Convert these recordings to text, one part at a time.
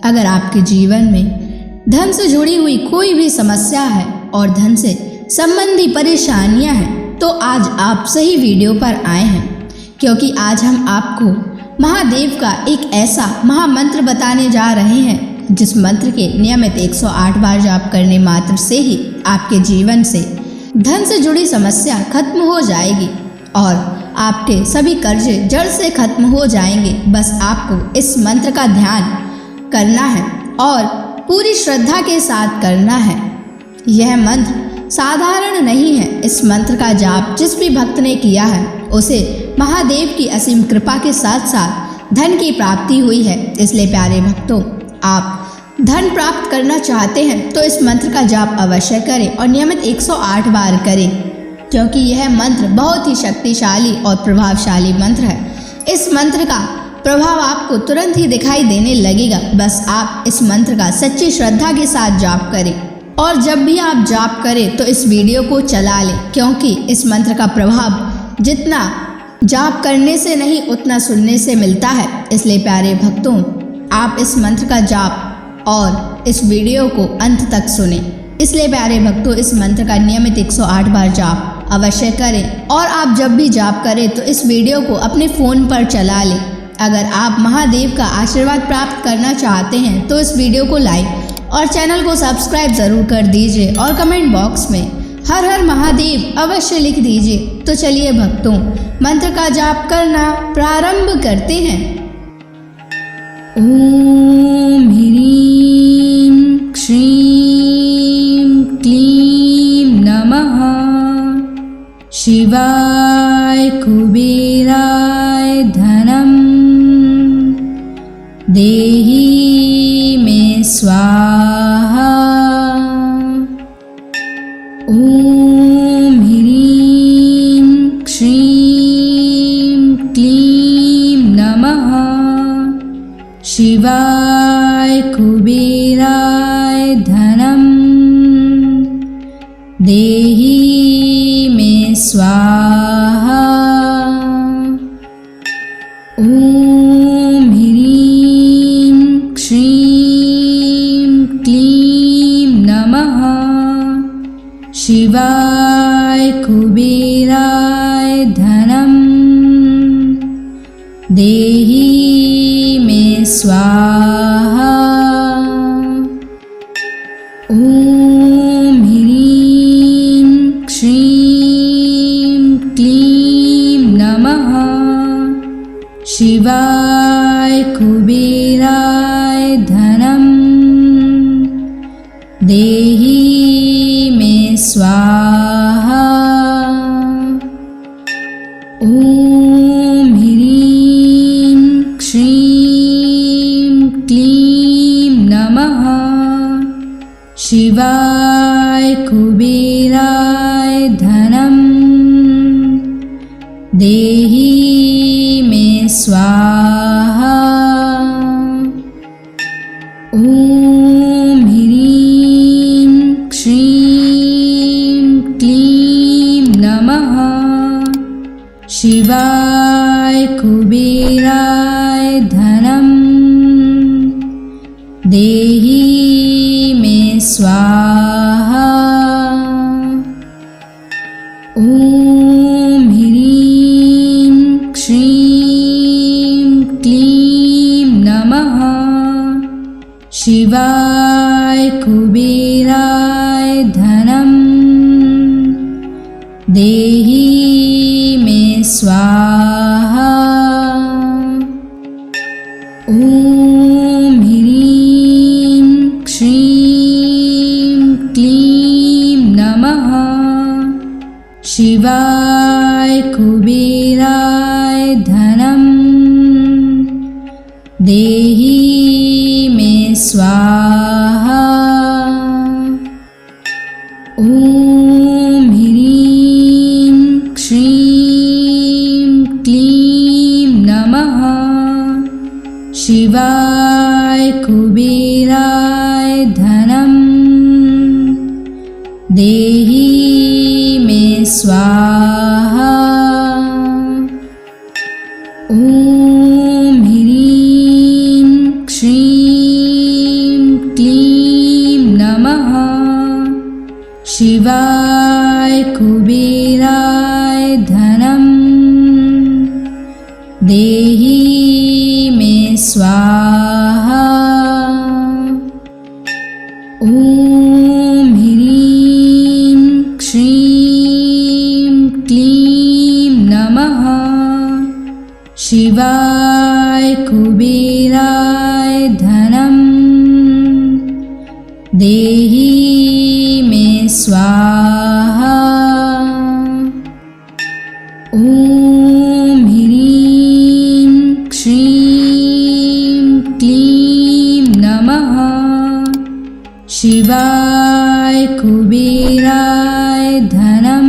अगर आपके जीवन में धन से जुड़ी हुई कोई भी समस्या है और धन से संबंधी परेशानियां हैं तो आज आप सही वीडियो पर आए हैं, क्योंकि आज हम आपको महादेव का एक ऐसा महामंत्र बताने जा रहे हैं जिस मंत्र के नियमित 108 बार जाप करने मात्र से ही आपके जीवन से धन से जुड़ी समस्या खत्म हो जाएगी और आपके सभी कर्जे जड़ से खत्म हो जाएंगे। बस आपको इस मंत्र का ध्यान करना है और पूरी श्रद्धा के साथ करना है। यह मंत्र साधारण नहीं है। इस मंत्र का जाप जिस भी भक्त ने किया है उसे महादेव की असीम कृपा के साथ साथ धन की प्राप्ति हुई है। इसलिए प्यारे भक्तों, आप धन प्राप्त करना चाहते हैं तो इस मंत्र का जाप अवश्य करें और नियमित 108 बार करें, क्योंकि यह मंत्र बहुत ही शक्तिशाली और प्रभावशाली मंत्र है। इस मंत्र का प्रभाव आपको तुरंत ही दिखाई देने लगेगा। बस आप इस मंत्र का सच्ची श्रद्धा के साथ जाप करें और जब भी आप जाप करें तो इस वीडियो को चला लें, क्योंकि इस मंत्र का प्रभाव जितना जाप करने से नहीं उतना सुनने से मिलता है। इसलिए प्यारे भक्तों, आप इस मंत्र का जाप और इस वीडियो को अंत तक सुने। इसलिए प्यारे भक्तों, इस मंत्र का नियमित 108 बार जाप अवश्य करें और आप जब भी जाप करें तो इस वीडियो को अपने फ़ोन पर चला लें। अगर आप महादेव का आशीर्वाद प्राप्त करना चाहते हैं तो इस वीडियो को लाइक और चैनल को सब्सक्राइब ज़रूर कर दीजिए और कमेंट बॉक्स में हर हर महादेव अवश्य लिख दीजिए। तो चलिए भक्तों, मंत्र का जाप करना प्रारंभ करते हैं। ओम ह्रीं श्रीं क्लीं नमः शिवाय कुबेराय धनम देहि मे स्वाहा। ओम ह्रीं श्रीं क्लीं नमः शिवाय कुबेराय धनम देहि मे स्वाहा। ओम ह्रीं श्रीं क्लीं नमः शिवाय कुबेराय धनम देहि मे स्वाहा। ओम ह्रीं श्रीं क्लीं नमः शिवाय कुबेराय धनम देहि मे स्वाहा। ओम ह्रीं श्रीं क्लीं नमः शिवाय कुबेराय धनम देहि मे स्वाहा। ओम ह्रीं श्रीं क्लीं नमः शिवाय कुबेराय धनम देहि मे स्वाहा। ओम ह्रीं श्रीं क्लीं नमः शिवाय कुबेराय धनम देहि मे स्वाहा। ओम ह्रीं श्रीं क्लीं नमः शिवाय कुबेराय धनम देहि मे स्वाहा। ओम ह्रीं श्रीं क्लीं नमः शिवाय कुबेराय धनम देहि मे स्वाहा। ओम ह्रीं श्रीं कुबेराय धनं देहि मे स्वाहा। ॐ ह्रीं श्रीं क्लीं नमः शिवाय कुबेराय धनं देहि मे स्वाहा। ॐ ह्रीं श्रीं क्लीं नमः शिवाय कुबेराय धनं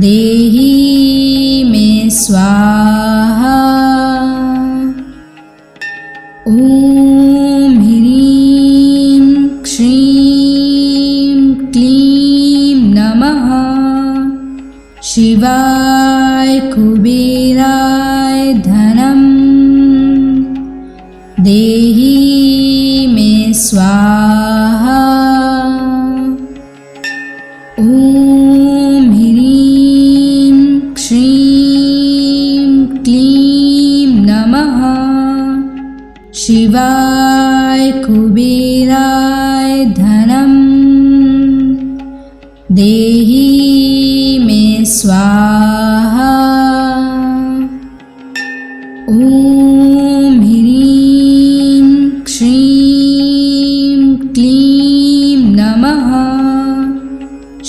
देहि मे स्वाहा। ॐ ह्रीं श्रीं क्लीं नमः शिवाय कुबेराय धनं देहि मे स्वाहा। ॐ ह्रीं श्रीं क्लीं नमः शिवाय कुबेराय धनं देहि मे स्वाहा। ॐ ह्रीं श्रीं क्लीं नमः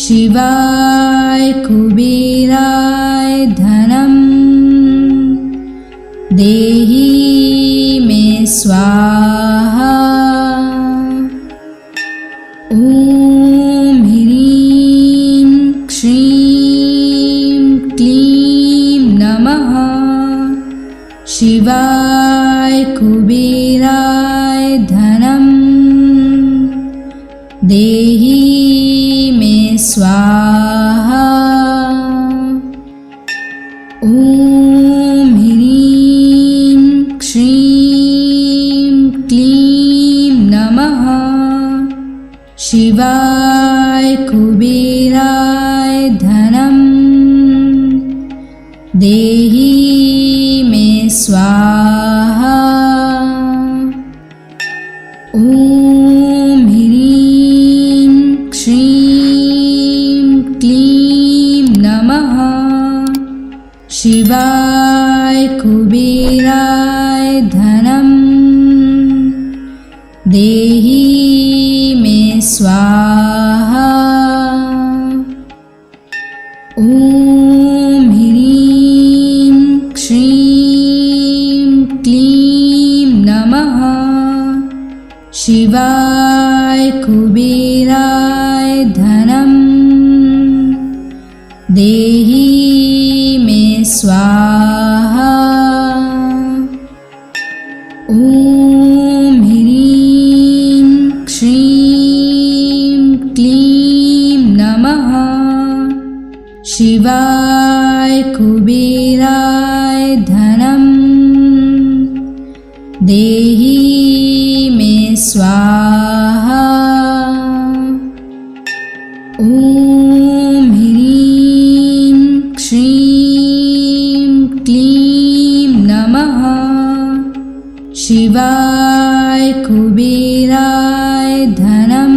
शिवाय कुबेराय धनं देहि मे स्वाहा। ॐ ह्रीं श्रीं क्लीं नमः शिवाय कुबेराय धनं देहि मे स्वाहा। ॐ ह्रीं श्रीं क्लीं नमः शिवाय कुबेराय धनं देहि मे स्वाहा। ॐ ह्रीं श्रीं क्लीं नमः शिवाय कुबेराय धनं देहि मे स्वाहा। ॐ ह्रीं श्रीं क्लीं नमः शिवाय कुबेराय धनं देहि मे स्वाहा। ॐ ह्रीं श्रीं क्लीं नमः शिवाय कुबेराय धनं देहि मे स्वाहा। ॐ ह्रीं श्रीं क्लीं नमः शिवाय कुबेराय धनं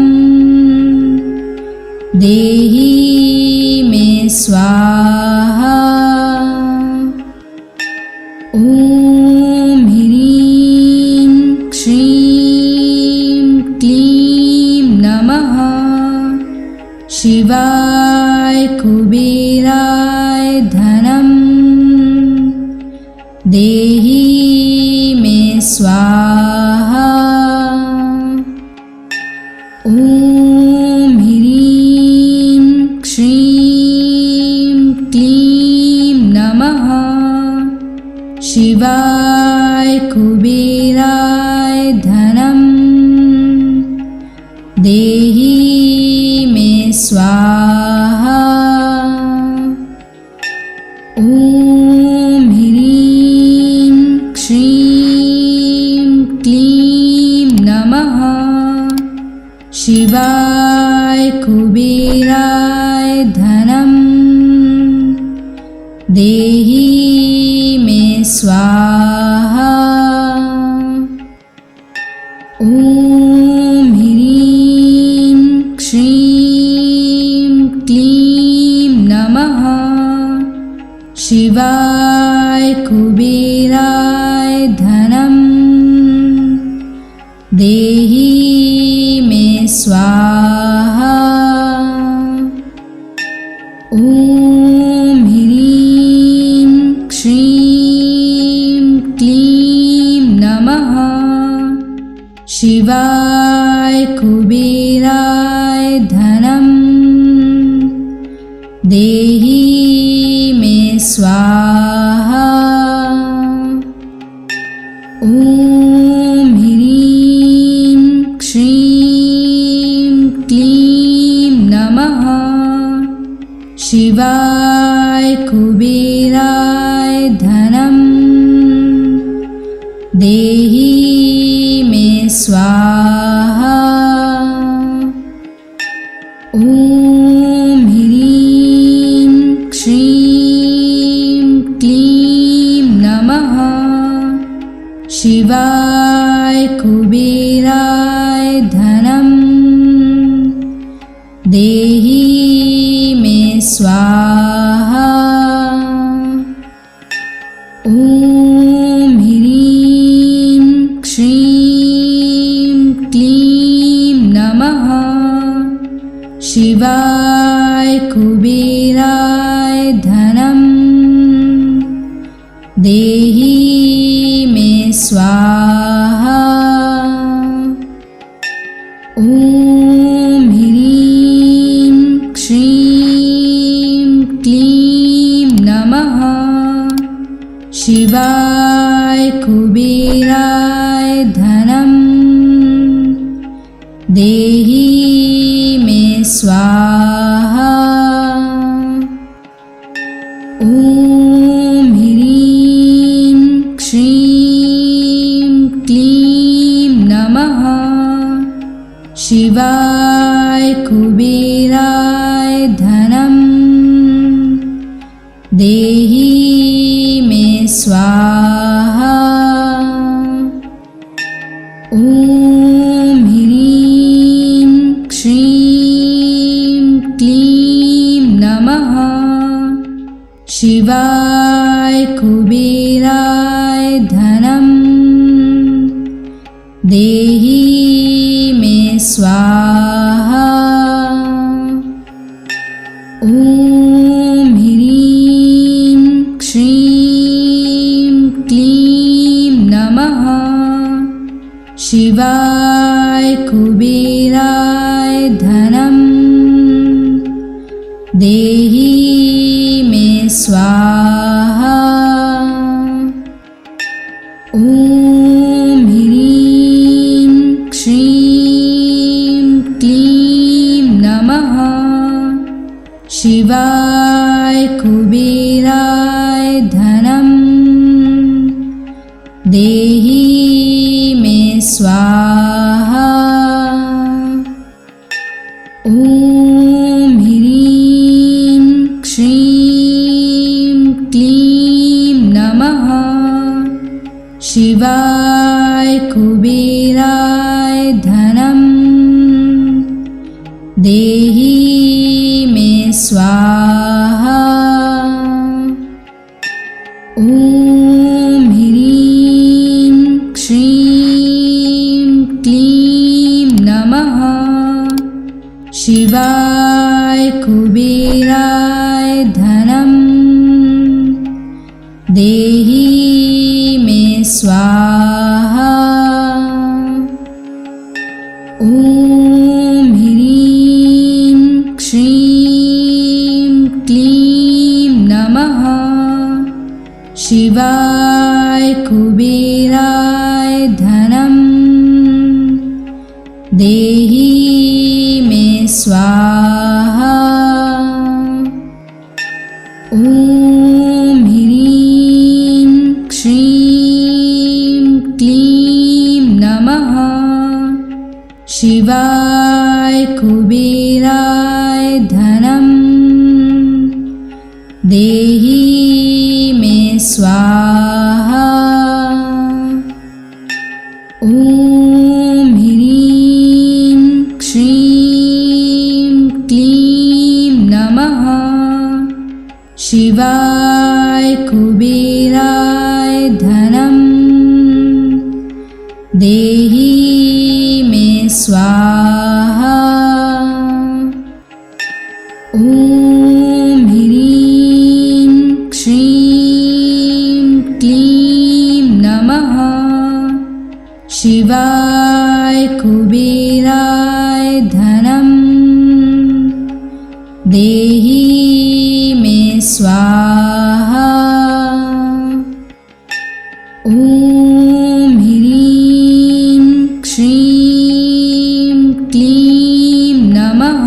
देहि मे स्वाहा। ॐ ह्रीं श्रीं क्लीं नमः शिवाय कुबेराय धनं देहि मे स्वाहा। ॐ ह्रीं श्रीं क्लीं नमः शिवाय कुबेराय धनं देहि मे स्वाहा। ॐ ह्रीं श्रीं क्लीं नमः शिवाय कुबेराय धनं देहि मे स्वाहा। ॐ ह्रीं श्रीं क्लीं नमः शिवाय कुबेराय धनं देहि मे स्वाहा। ॐ ह्रीं श्रीं क्लीं नमः शिवाय कुबेराय धनं देहि मे स्वाहा। ॐ ह्रीं श्रीं क्लीं नमः शिवाय कुबेराय धनं देहि मे स्वाहा। ॐ ह्रीं श्रीं क्लीं नमः शिवाय कुबेराय धनं देहि मे स्वाहा। ॐ ह्रीं श्रीं क्लीं नमः शिवाय कुबेराय धनं देहि मे स्वाहा। ॐ ह्रीं श्रीं क्लीं नमः शिवाय कुबेराय धनं देहि मे स्वाहा। ॐ ह्रीं श्रीं क्लीं नमः शिवाय कुबेराय धनं देहि मे स्वाहा। ॐ ह्रीं श्रीं क्लीं नमः शिवाय कुबेराय धनं देहि मे स्वाहा। ॐ ह्रीं श्रीं क्लीं नमः शिवाय कुबेराय धनं देहि मे स्वाहा। ॐ ह्रीं श्रीं क्लीं नमः शिवाय कुबेराय धनं देहि मे स्वाहा। ॐ ह्रीं श्रीं क्लीं नमः शिवाय कुबेराय धनं देहि मे स्वाहा। ॐ ह्रीं श्रीं क्लीं नमः शिवाय कुबेराय धनं देहि मे स्वाहा। ॐ ह्रीं श्रीं क्लीं नमः शिवाय कुबेराय धनं देहि मे स्वाहा। ॐ ह्रीं श्रीं क्लीं नमः शिवाय कुबेराय धनं देहि मे स्वाहा। ॐ ह्रीं श्रीं क्लीं नमः शिवाय कुबेराय धनं देहि मे स्वाहा। ॐ ह्रीं श्रीं क्लीं नमः शिवाय कुबेराय धनं देहि मे स्वाहा। ॐ ह्रीं श्रीं क्लीं नमः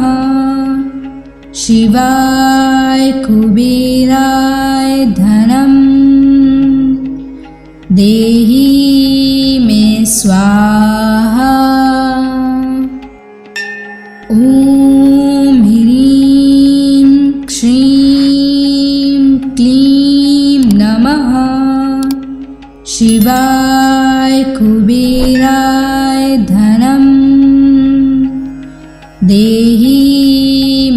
शिवाय कुबेराय धनं देहि मे स्वाहा। ॐ ह्रीं श्रीं क्लीं नमः शिवाय कुबेराय धनं देहि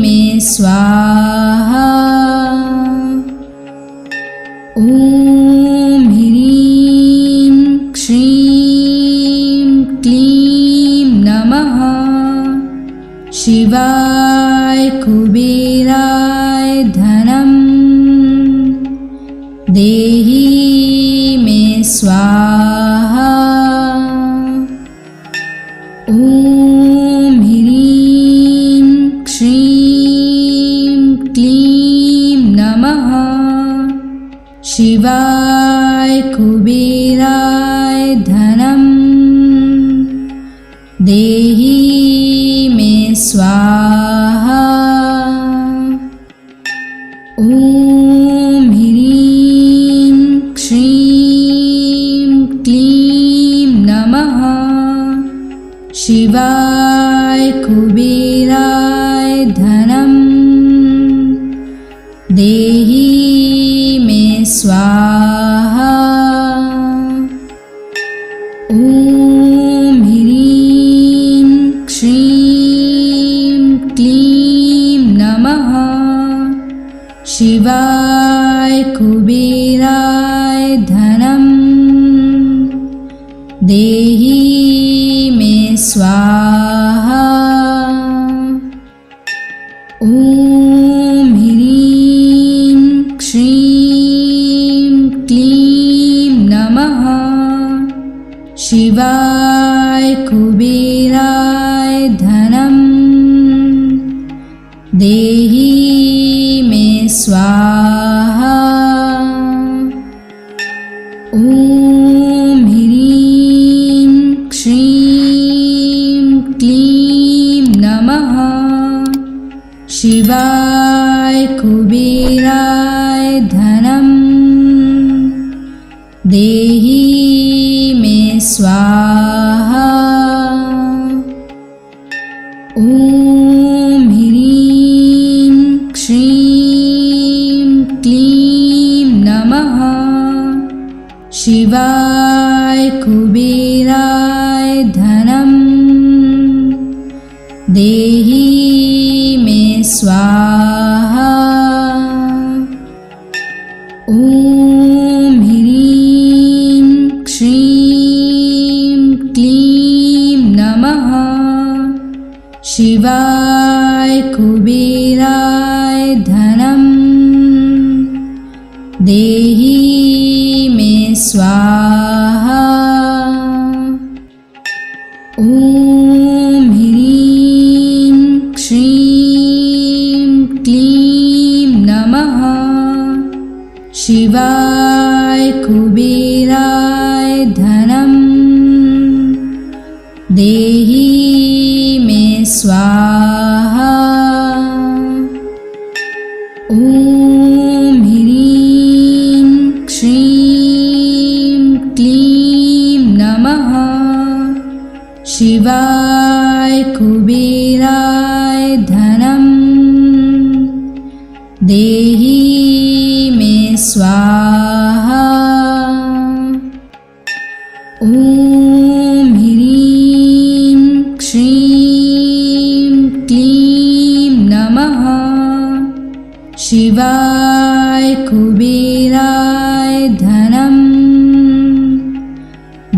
मे स्वाहा। ॐ ह्रीं श्रीं क्लीं नमः शिवाय कुबेराय धनं देहि मे स्वाहा। ॐ ह्रीं श्रीं क्लीं नमः शिवाय कुबेराय धनं देहि मे स्वाहा। ॐ ह्रीं श्रीं क्लीं नमः शिवाय कुबेराय धनं देहि मे स्वाहा। ॐ ह्रीं श्रीं क्लीं नमः शिवाय कुबेराय धनं देहि मे स्वाहा। ॐ ह्रीं श्रीं क्लीं नमः शिवाय कुबेराय धनं देहि मे स्वाहा। ॐ ह्रीं श्रीं क्लीं नमः शिवाय कुबेराय धनं देहि मे स्वाहा। ॐ ह्रीं श्रीं क्लीं नमः शिवाय कुबेराय धनं देहि मे स्वाहा। ॐ ह्रीं श्रीं क्लीं नमः शिवाय कुबेराय धनं देहि मे स्वाहा। ॐ ह्रीं श्रीं क्लीं नमः शिवाय कुबेराय धनं देहि मे स्वाहा। ॐ ह्रीं श्रीं क्लीं नमः शिवाय कुबेराय धनं देहि मे स्वाहा। ॐ ह्रीं श्रीं क्लीं नमः शिवाय कुबेराय धनं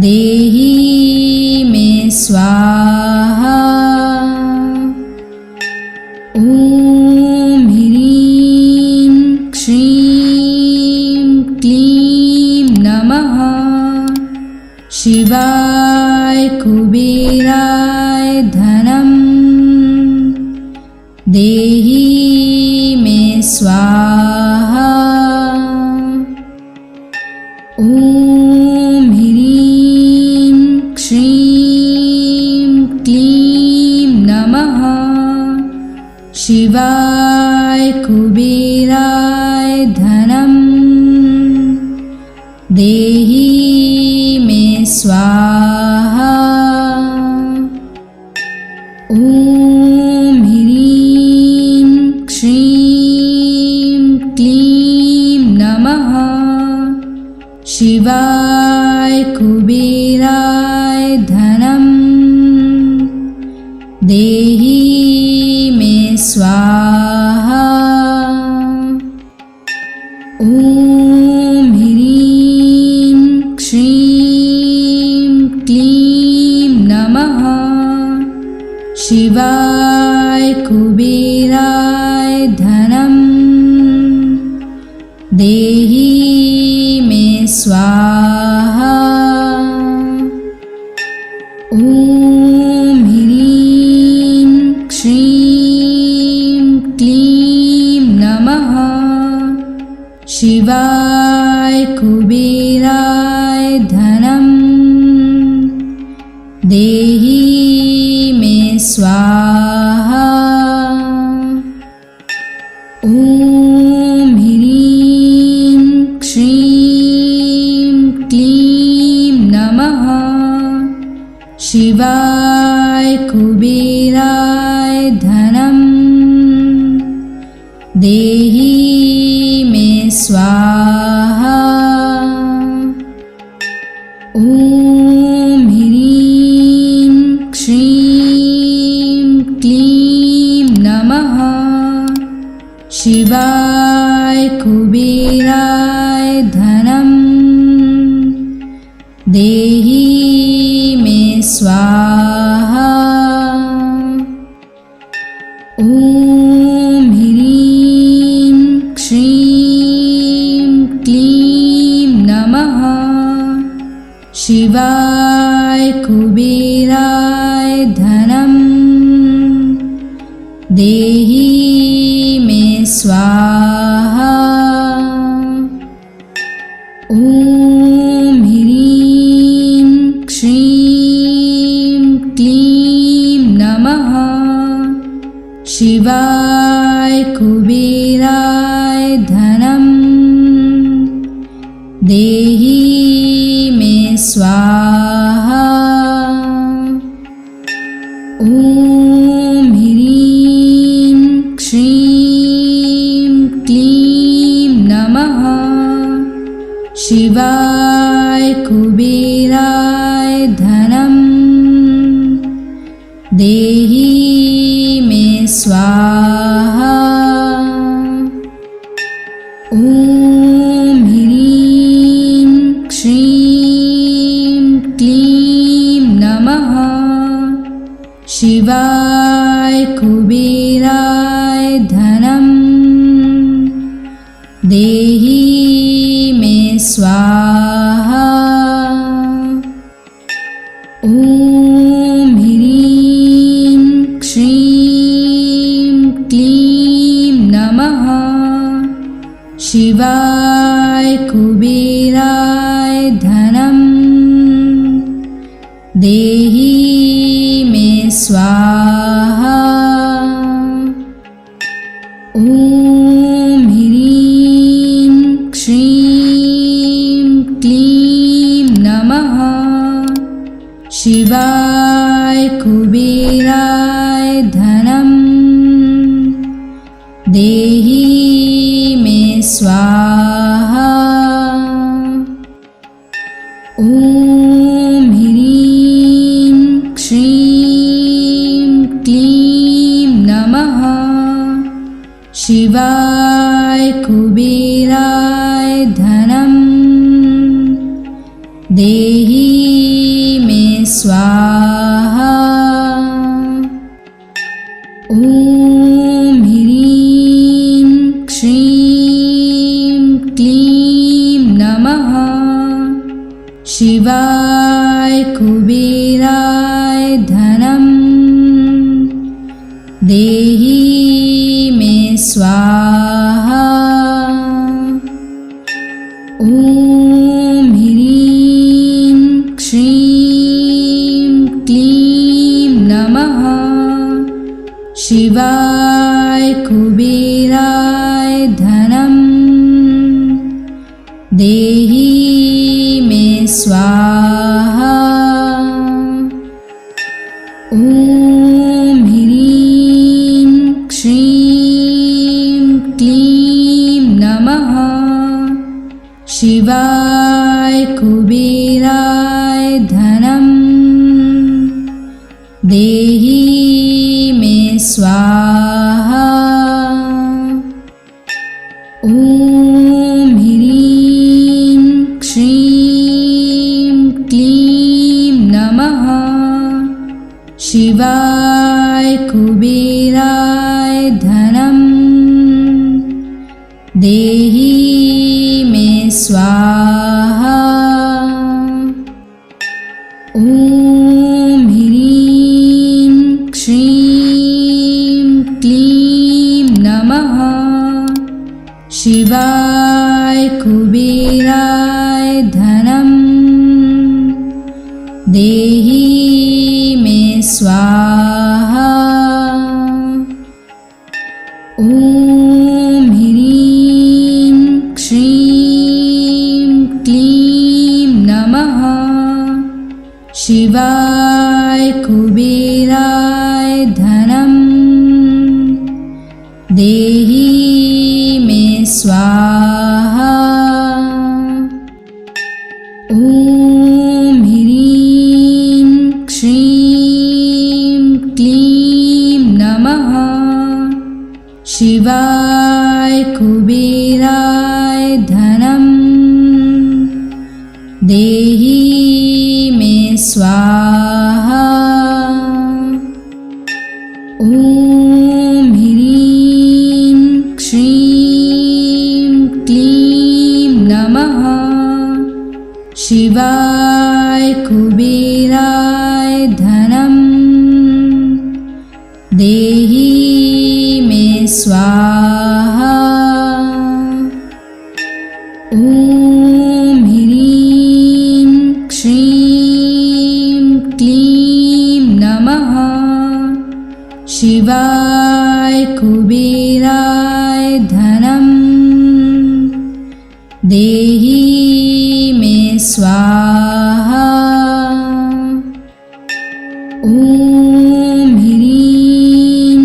देहि मे स्वाहा। ॐ ह्रीं श्रीं क्लीं नमः शिवाय कुबेराय धनं देहि मे स्वाहा। ॐ ह्रीं श्रीं क्लीं नमः शिवाय कुबेराय धनं देहि मे स्वाहा। ॐ ह्रीं श्रीं क्लीं नमः शिवाय कुबेराय धनं देहि मे स्वाहा। ॐ ह्रीं श्रीं क्लीं नमः शिवाय कुबेराय धनं देहि मे स्वाहा। ॐ ह्रीं श्रीं क्लीं नमः शिवाय कुबेराय धनं देहि मे स्वाहा। ॐ ह्रीं श्रीं क्लीं नमः शिवाय कुबेराय धनं देहि मे स्वाहा। ॐ ह्रीं श्रीं क्लीं नमः शिवाय कुबेराय धनं देहि मे स्वाहा। ॐ ह्रीं श्रीं क्लीं नमः शिवाय कुबेराय धनं देहि मे स्वाहा। ॐ ह्रीं श्रीं क्लीं नमः शिवाय कुबेराय धनं देहि मे स्वाहा। ॐ ह्रीं श्रीं क्लीं नमः शिवाय कुबेराय धनं देहि मे स्वाहा। ॐ ह्रीं श्रीं क्लीं नमः शिवाय कुबेराय धनं देहि मे स्वाहा। ॐ ह्रीं श्रीं क्लीं नमः शिवाय कुबेराय धनं देहि मे स्वाहा। ॐ ह्रीं श्रीं क्लीं नमः शिवाय कुबेराय धनं देहि देहि मे स्वाहा। ॐ ह्रीं श्रीं क्लीं नमः शिवाय कुबेराय धनं देहि मे स्वाहा। ॐ ह्रीं श्रीं क्लीं नमः शिवाय कुबेराय धनं देहि मे स्वाहा। ॐ ह्रीं श्रीं क्लीं नमः शिवाय कुबेराय धनं देहि मे स्वाहा। ॐ ह्रीं श्रीं क्लीं नमः शिवाय कुबेराय धनं देहि मे स्वाहा। ॐ ह्रीं श्रीं क्लीं नमः शिवाय कुबेराय धनं देहि मे स्वाहा। ॐ ह्रीं श्रीं क्लीं नमः शिवाय कुबेराय धनं देहि मे स्वाहा। ॐ ह्रीं श्रीं क्लीं नमः शिवाय कुबेराय धनं देहि मे स्वाहा। ॐ ह्रीं श्रीं क्लीं नमः शिवाय कुबेराय धनं देहि मे स्वाहा। ॐ ह्रीं श्रीं क्लीं नमः शिवाय कुबेराय धनं देहि मे स्वाहा। ॐ ह्रीं श्रीं क्लीं नमः शिवाय कुबेराय धनं देहि मे स्वाहा। ॐ ह्रीं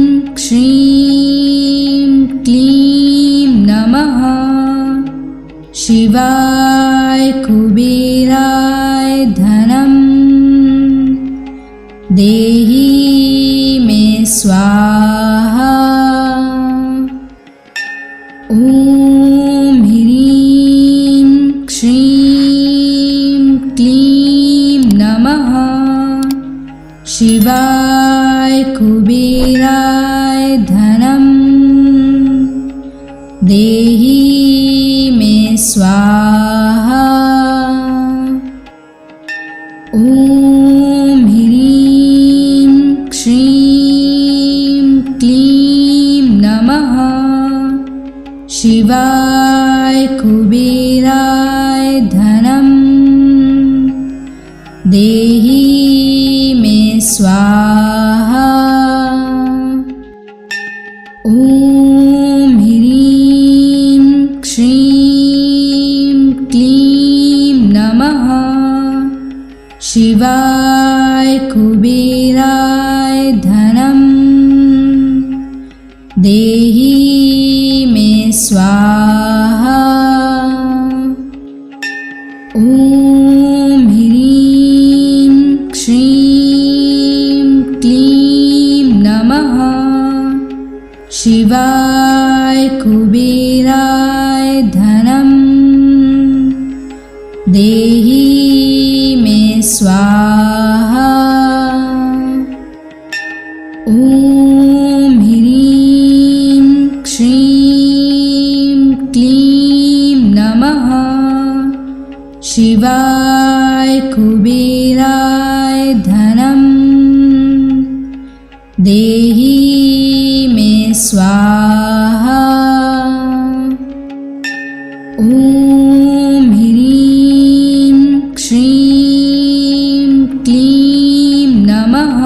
श्रीं क्लीं नमः शिवाय कुबेराय धनं देहि मे स्वाहा। ॐ ह्रीं श्रीं क्लीं नमः शिवाय कुबेराय धनं देहि मे स्वाहा। ॐ ह्रीं श्रीं क्लीं नमः शिवाय कुबेराय धनं देहि मे स्वाहा। ॐ ह्रीं श्रीं क्लीं नमः शिवाय कुबेराय धनं देहि मे स्वाहा। ॐ ह्रीं श्रीं क्लीं नमः। शिवाय कुबेराय धनं देहि मे स्वाहा। ॐ ह्रीं श्रीं क्लीं नमः। शिवाय कुबेराय धनं देहि मे स्वाहा। ॐ ह्रीं श्रीं क्लीं नमः।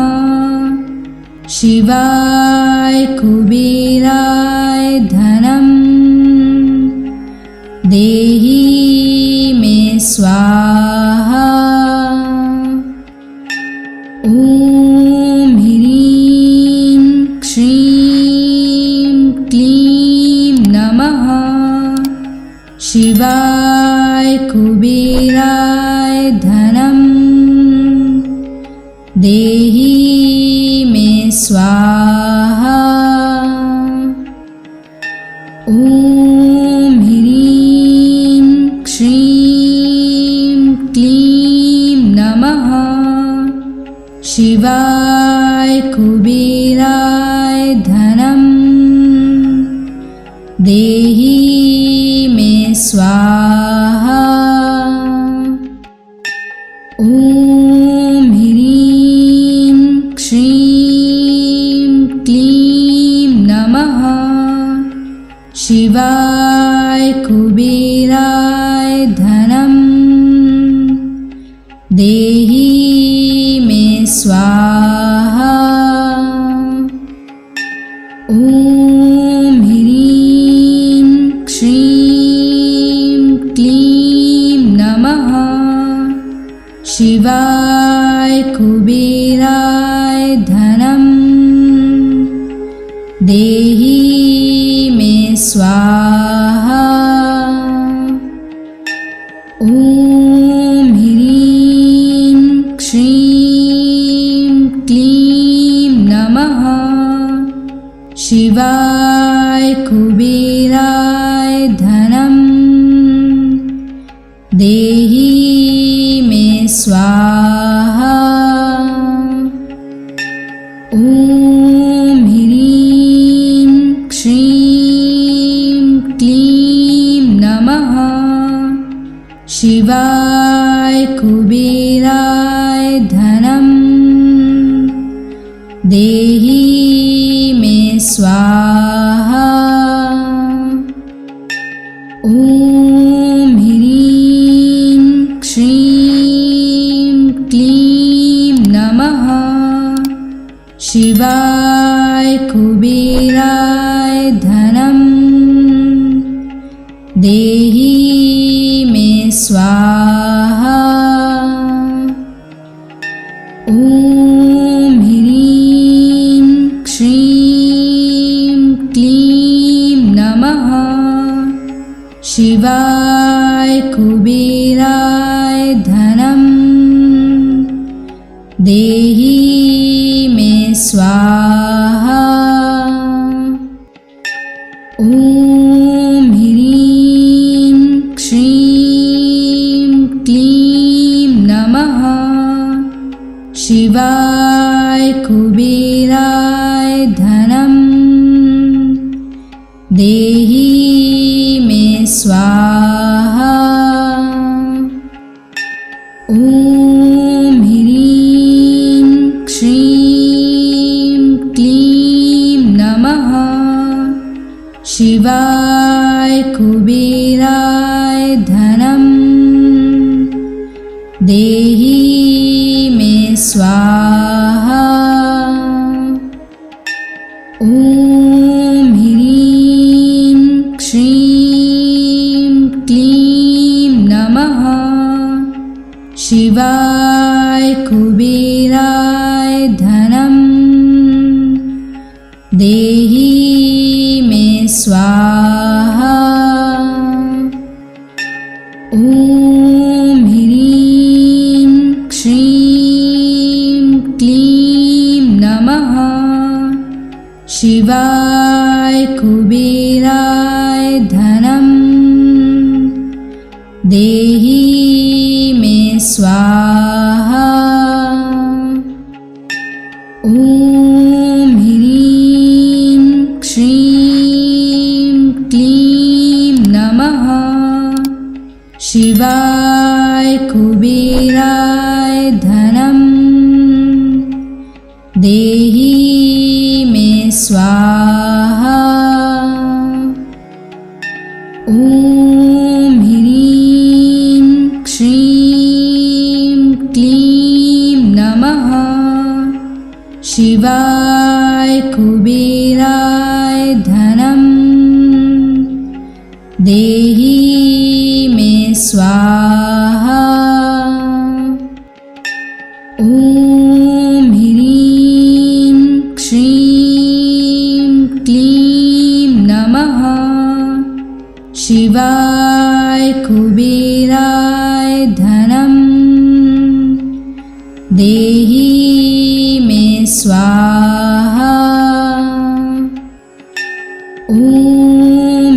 शिवाय कुबेराय धनं देहि मे स्वाहा। ॐ ह्रीं श्रीं क्लीं नमः। शिवाय कुबेराय धनं देहि मे स्वाहा। ॐ ह्रीं श्रीं क्लीं नमः। शिवाय कुबेराय धनं देहि मे स्वाहा। ॐ ह्रीं श्रीं क्लीं नमः। शिवाय कुबेराय धनं देहि मे स्वाहा। ॐ ह्रीं श्रीं क्लीं नमः। शिवाय कुबेराय धनं देहि मे स्वाहा। ॐ ह्रीं श्रीं क्लीं नमः। शिवाय कुबेराय धनं देहि मे स्वाहा। ॐ ह्रीं श्रीं क्लीं नमः। शिवाय कुबेराय धनं देहि मे स्वाहा। ॐ ह्रीं श्रीं क्लीं नमः। शिवाय कुबेराय धनं देहि मे स्वाहा। ॐ ह्रीं श्रीं क्लीं नमः। शिवाय कुबेराय धनं देहि मे स्वाहा। ॐ ह्रीं श्रीं क्लीं नमः। शिवाय कुबेराय धनं देहि मे स्वाहा। ॐ ह्रीं श्रीं क्लीं नमः। शिवाय कुबेराय धनं देहि मे स्वाहा। ॐ ह्रीं श्रीं क्लीं नमः। शिवाय कुबेराय धनं देहि मे स्वाहा। देहि मे स्वाहा। ॐ ह्रीं श्रीं क्लीं नमः शिवाय कुबेराय धनं देहि मे स्वाहा। ॐ ह्रीं श्रीं क्लीं नमः शिवाय कुबेराय धनं देहि मे स्वाहा। ॐ ह्रीं श्रीं क्लीं नमः शिवाय कुबेराय धनं देहि मे स्वाहा। ॐ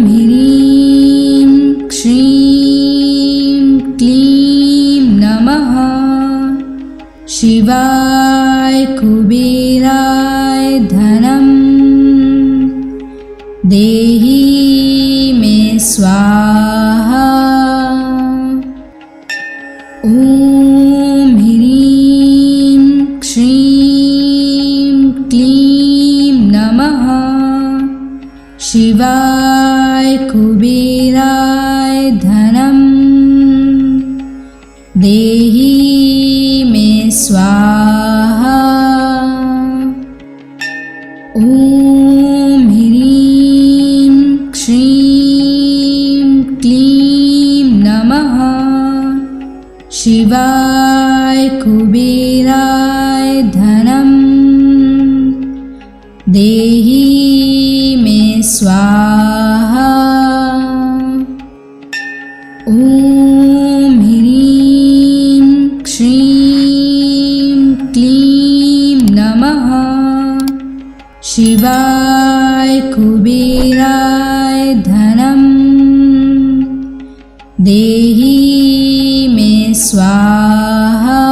ह्रीं श्रीं क्लीं नमः शिवाय कुबेराय धनं देहि मे स्वाहा। ॐ ह्रीं श्रीं क्लीं नमः शिवाय कुबेराय धनं देहि मे स्वाहा। ॐ ह्रीं श्रीं क्लीं नमः शिवाय कुबेराय धनं देहि मे स्वाहा। ॐ ह्रीं श्रीं क्लीं नमः शिवाय कुबेराय धनं देहि मे स्वाहा।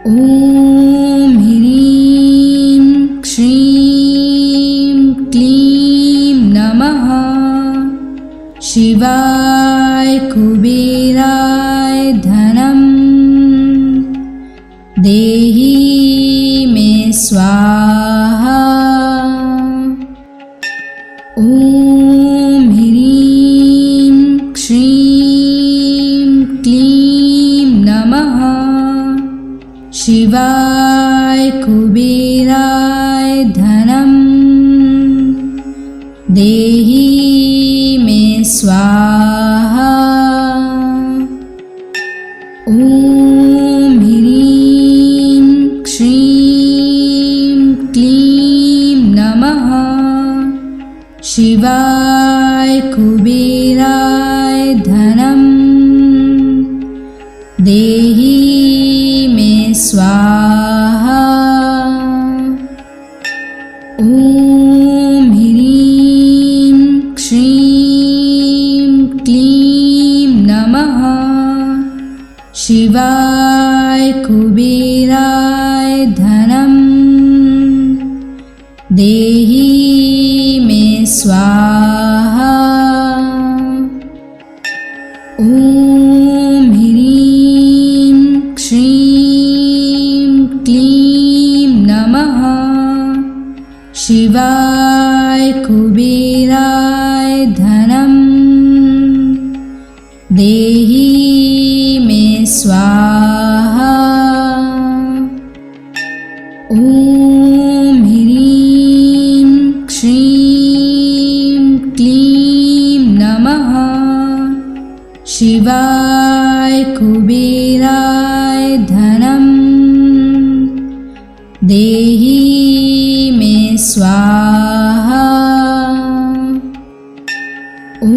ॐ ह्रीं श्रीं क्लीं नमः शिवाय कुबेराय धनं देहि मे स्वाहा। ॐ ह्रीं श्रीं क्लीं नमः शिवाय कुबेराय धनं देहि मे स्वाहा। ॐ ह्रीं श्रीं क्लीं नमः शिवाय कुबेराय धनं देहि मे स्वाहा। ॐ ह्रीं श्रीं क्लीं नमः शिवाय कुबेराय धनं देहि मे स्वाहा। ॐ ह्रीं श्रीं क्लीं नमः शिवाय कुबेराय धनं देहि मे स्वाहा। ॐ ह्रीं श्रीं क्लीं नमः शिवाय कुबेराय धनं देहि मे स्वाहा। ॐ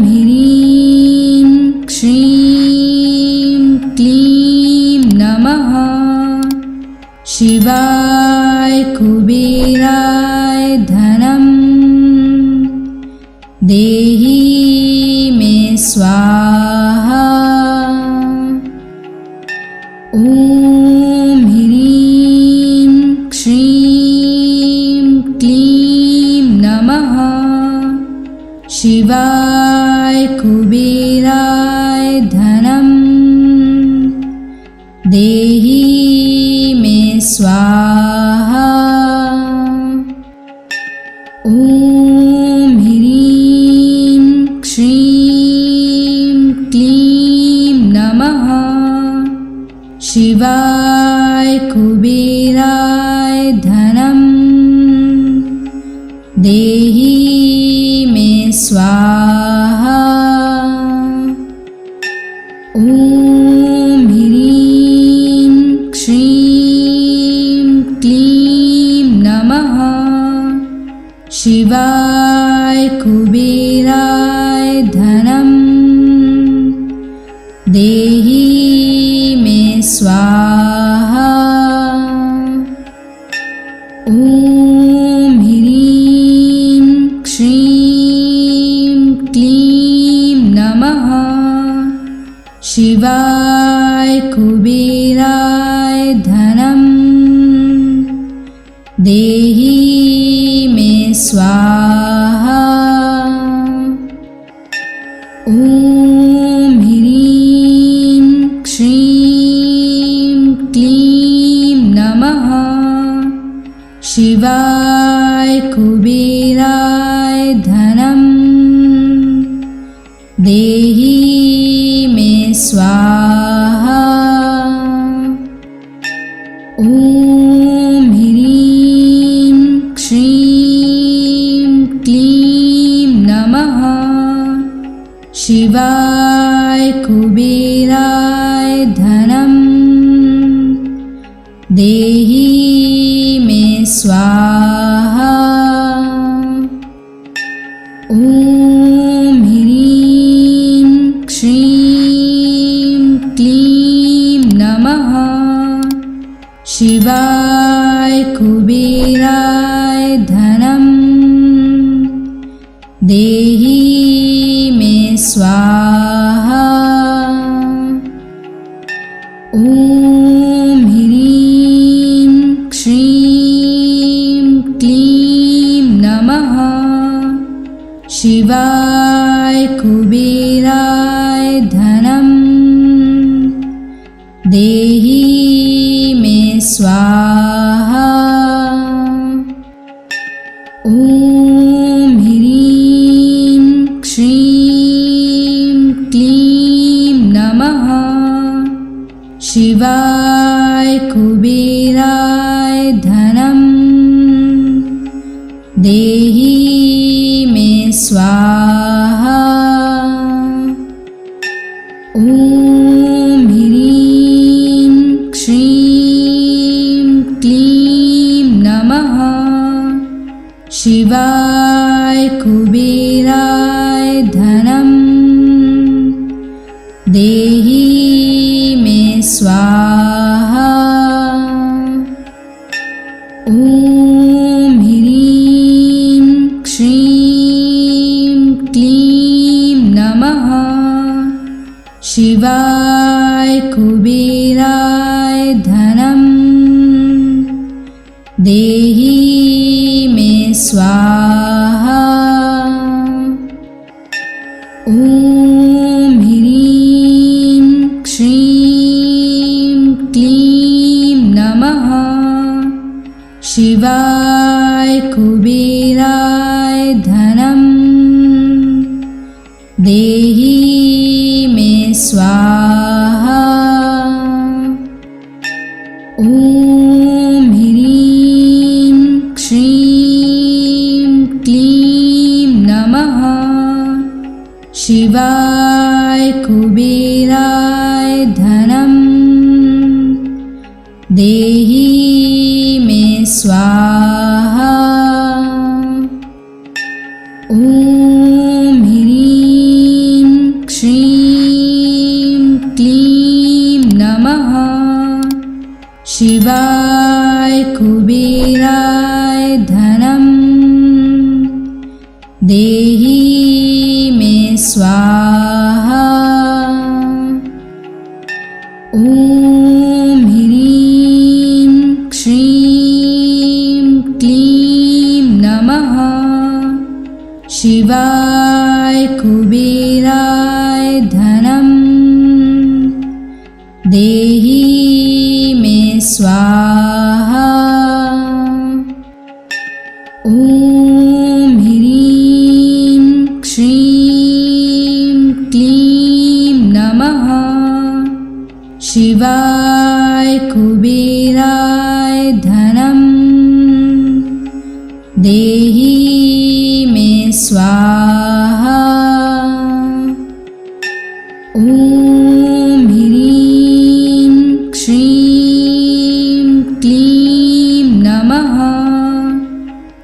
ह्रीं श्रीं क्लीं नमः शिवाय कुबेराय धनं देहि शिवाय कुबेराय धनं देहि मे स्वाहा। ॐ ह्रीं श्रीं क्लीं नमः। शिवाय कुबेराय धनं देहि मे स्वाहा। ॐ ह्रीं श्रीं क्लीं नमः। शिवाय कुबेराय धनं देहि मे स्वाहा। ॐ ह्रीं श्रीं क्लीं नमः। शिवाय कुबेराय धनं देहि मे स्वाहा। ॐ ह्रीं श्रीं क्लीं नमः। शिवाय कुबेराय धनं देहि मे स्वाहा। ॐ ह्रीं श्रीं क्लीं नमः। शिवाय कुबेराय धनं देहि मे स्वाहा। ॐ ह्रीं श्रीं क्लीं नमः। शिवाय कुबेराय धनं देहि मे स्वाहा। ॐ ह्रीं श्रीं क्लीं नमः। शिवाय कुबेराय धनं देहि मे स्वाहा। ॐ ह्रीं श्रीं क्लीं नमः। शिवाय कुबेराय धनं देहि मे स्वाहा। ॐ ह्रीं श्रीं क्लीं नमः। शिवाय कुबेराय धनं देहि मे स्वाहा। ॐ ह्रीं श्रीं क्लीं नमः। शिवाय कुबेराय धनं देहि मे स्वाहा। ॐ ह्रीं श्रीं क्लीं नमः। शिवाय कुबेराय धनं देहि मे स्वाहा। ॐ ह्रीं श्रीं क्लीं नमः। शिवाय कुबेराय धनं देहि मे स्वाहा। ॐ ह्रीं श्रीं क्लीं नमः। शिवाय कुबेराय धनं देहि मे स्वाहा। ॐ ह्रीं श्रीं क्लीं नमः। शिवाय कुबेराय धनं देहि मे स्वाहा। ॐ ह्रीं श्रीं क्लीं नमः। शिवाय कुबेराय धनं देहि मे स्वाहा। ॐ ह्रीं श्रीं क्लीं नमः।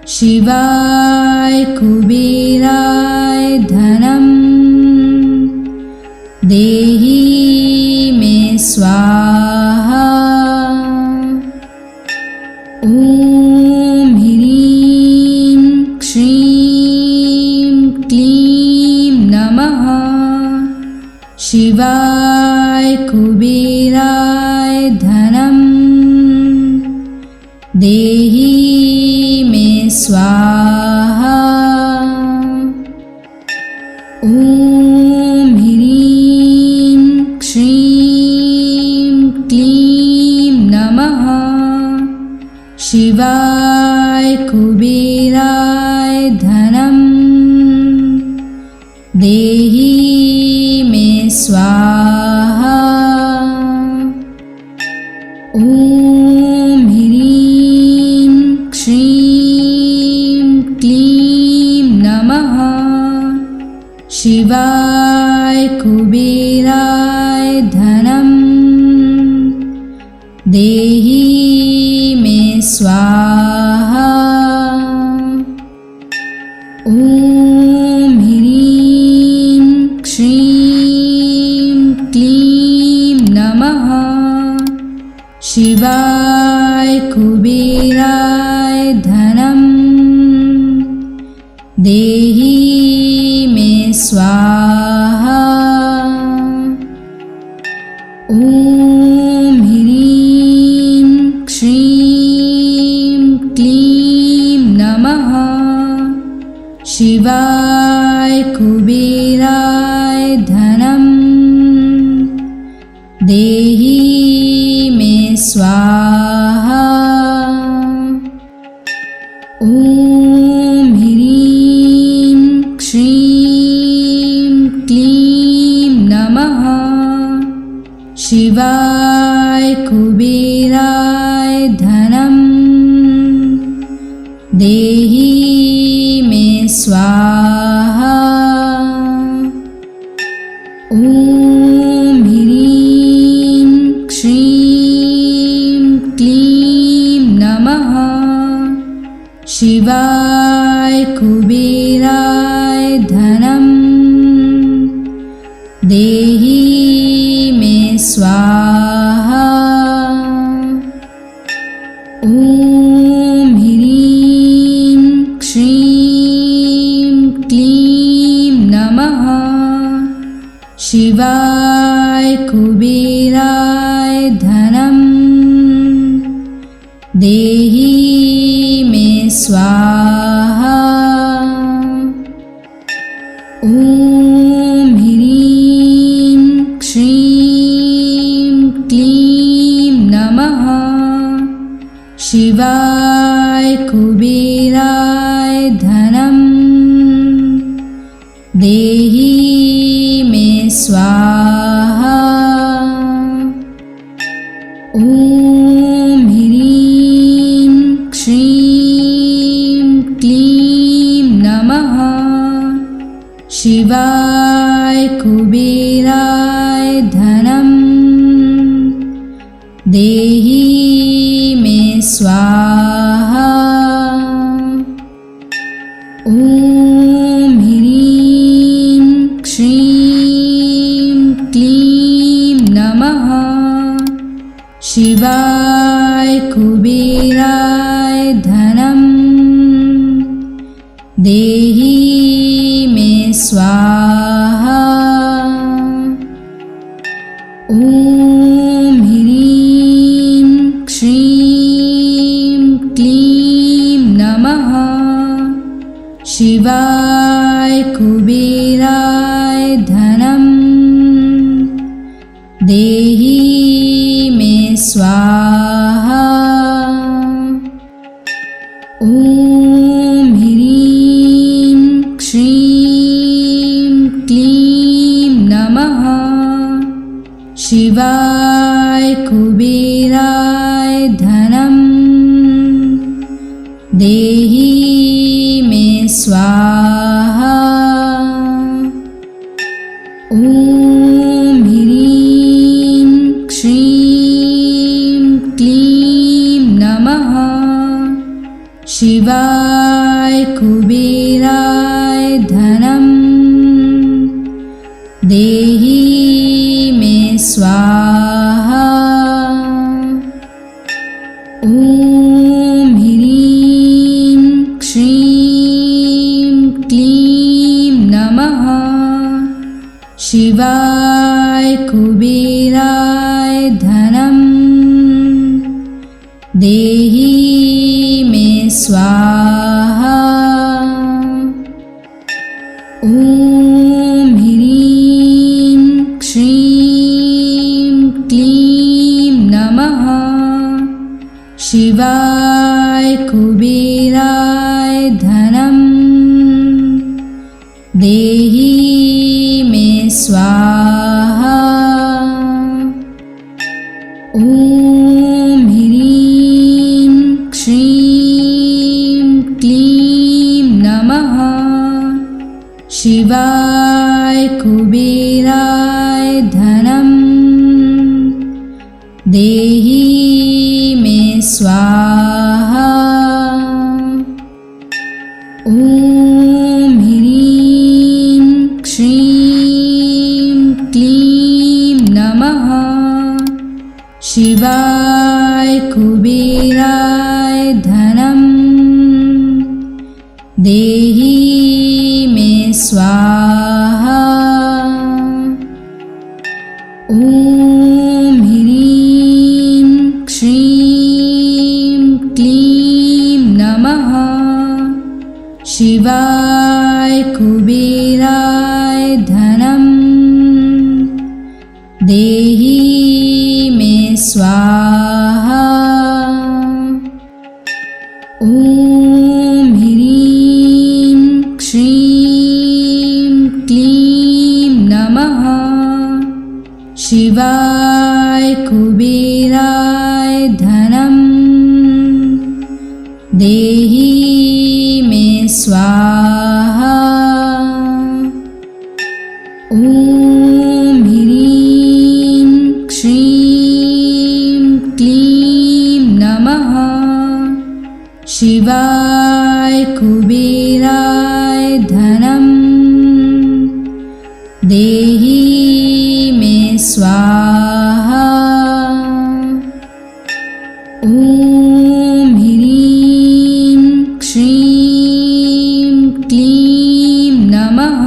शिवाय कुबेराय धनं देहि मे स्वाहा। ॐ ह्रीं श्रीं क्लीं नमः। शिवाय कुबेराय धनं देहि मे स्वाहा। ॐ ह्रीं श्रीं क्लीं नमः। शिवाय कुबेराय धनं देहि मे स्वाहा। ॐ ह्रीं श्रीं क्लीं नमः। शिवाय कुबेराय धनं देहि मे स्वाहा। ॐ ह्रीं श्रीं क्लीं नमः। शिवाय कुबेराय धनं देहि मे स्वाहा। ॐ ह्रीं श्रीं क्लीं नमः। शिवाय कुबेराय धनं देहि मे स्वाहा। ॐ ह्रीं श्रीं क्लीं नमः। शिवाय कुबेराय धनं देहि मे स्वाहा। ॐ ह्रीं श्रीं क्लीं नमः। शिवाय कुबेराय धनं देहि मे स्वाहा। ॐ ह्रीं श्रीं क्लीं नमः। शिवाय कुबेराय धनं देहि मे स्वाहा। ॐ ह्रीं श्रीं क्लीं नमः। शिवाय कुबेराय धनं देहि मे स्वाहा। ॐ ह्रीं श्रीं क्लीं नमः। शिवाय कुबेराय धनं देहि मे स्वाहा। ॐ ह्रीं श्रीं क्लीं नमः। शिवाय कुबेराय धनं देहि मे स्वाहा। ॐ ह्रीं श्रीं क्लीं नमः। शिवाय कुबेराय धनं देहि मे स्वाहा। ॐ ह्रीं श्रीं क्लीं नमः शिवाय कुबेराय धनं देहि मे स्वाहा। ॐ ह्रीं श्रीं क्लीं नमः शिवाय कुबेराय धनं देहि मे स्वाहा। ॐ ह्रीं श्रीं क्लीं नमः शिवाय कुबेराय धनं देहि मे स्वाहा। ॐ ह्रीं श्रीं क्लीं नमः शिवाय कुबेराय धनं देहि मे स्वाहा। ॐ ह्रीं श्रीं क्लीं नमः शिवाय कुबेराय धनं देहि मे स्वाहा। ॐ ह्रीं श्रीं क्लीं नमः शिवाय कुबेराय धनं देहि मे स्वाहा। ॐ ह्रीं श्रीं क्लीं नमः शिवाय कुबेराय धनं देहि मे स्वाहा। ॐ ह्रीं श्रीं क्लीं नमः शिवाय कुबेराय धनं देहि मे स्वाहा। ॐ ह्रीं श्रीं क्लीं नमः शिवाय कुबेराय धनं देहि मे स्वाहा। ॐ ह्रीं श्रीं क्लीं नमः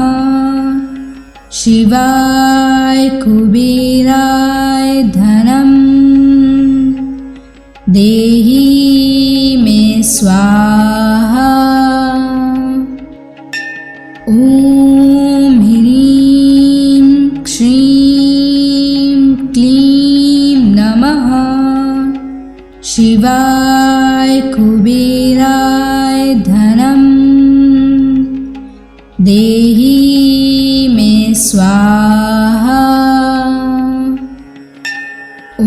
शिवाय कुबेराय धनं देहि मे स्वाहा। ॐ ह्रीं श्रीं क्लीं नमः शिवाय कुबेराय धनं देहि मे स्वाहा। ॐ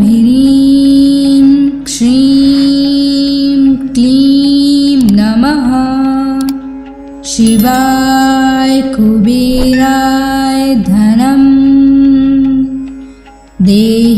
ह्रीं श्रीं क्लीं नमः शिवाय कुबेराय धनं देहि